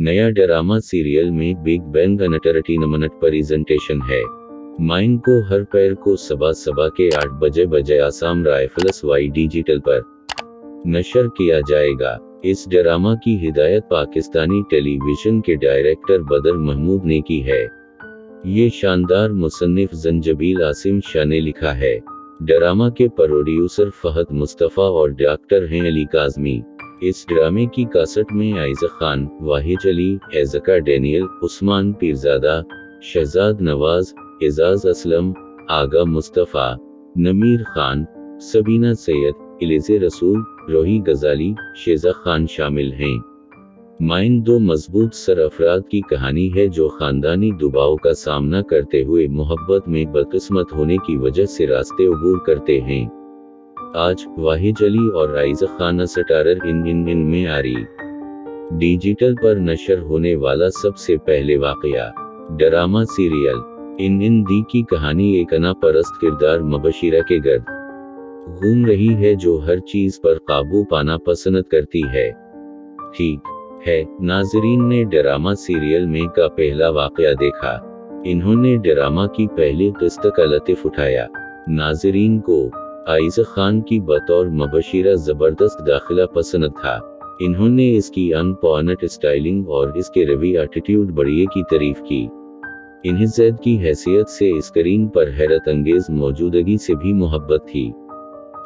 नया drama serial में big bang अनटरटीनमनट presentation है। माइन को हर पैर को सबा के 8 बजे आसाम राइफल्स वाई डिजिटल पर नशर किया जाएगा। इस ड्रामा की हिदायत पाकिस्तानी टेलीविजन के डायरेक्टर बदर महमूद ने की है। ये शानदार मुसन्निफ जंजबील आसिम शाह ने लिखा है। ड्रामा के प्रोड्यूसर फहद मुस्तफ़ा और डायरेक्टर हैं अली काज़मी। इस ड्रामे की कासट में आइज़ा खान, वाहिद अली, एज़का डैनियल, उस्मान पीरज़ादा, शहजाद नवाज, एजाज असलम, आगा मुस्तफ़ा, नमीर खान, सबीना सैयद, इलिज़े रसूल, रोही गजाली, शेजा खान शामिल हैं। माइन दो मजबूत सर अफराद की कहानी है जो खानदानी दबाव का सामना करते हुए मोहब्बत में बदकिस्मत होने की वजह से रास्ते अबूर करते हैं। आज वाहिद अली और आइज़ा खान स्टारर इन में आ रही डिजिटल पर नशर होने वाला सबसे पहले वाक़या ड्रामा सीरियल इन दी की कहानी एक अना परस्त किरदार मुबशिरा के गर्द घूम रही है जो हर चीज पर काबू पाना पसंद करती है। ठीक है, नाजरीन ने ड्रामा सीरियल में का पहला वाक़या देखा। इन्होंने ड्रामा की पहली किस्त का लतिफ उठाया। नाजरीन को आइज़ा खान की बतौर मुबशिरा जबरदस्त दाखिला पसंद था। इन्होंने इसकी अनपॉइंट स्टाइलिंग और इसके रवि एटीट्यूड बढ़िए की तारीफ की। इन्हें ज़ैद की हैसियत से स्क्रीन पर हैरत अंगेज मौजूदगी से भी मोहब्बत थी।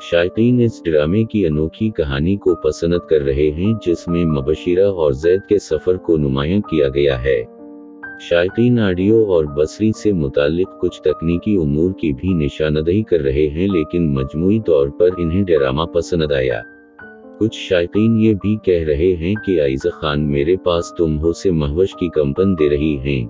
शायकीन इस ड्रामे की अनोखी कहानी को पसंद कर रहे हैं जिसमें मुबशिरा और ज़ैद के सफ़र को नुमायां किया गया है। शायकीन ऑडियो और बसरी से मुताल्लिक कुछ तकनीकी उमूर की भी निशानदही कर रहे हैं, लेकिन मजमूई तौर पर इन्हें ड्रामा पसंद आया। कुछ शायकीन ये भी कह रहे हैं कि आइज़ा खान मेरे पास तुम हो से महवश की कंपन दे रही हैं।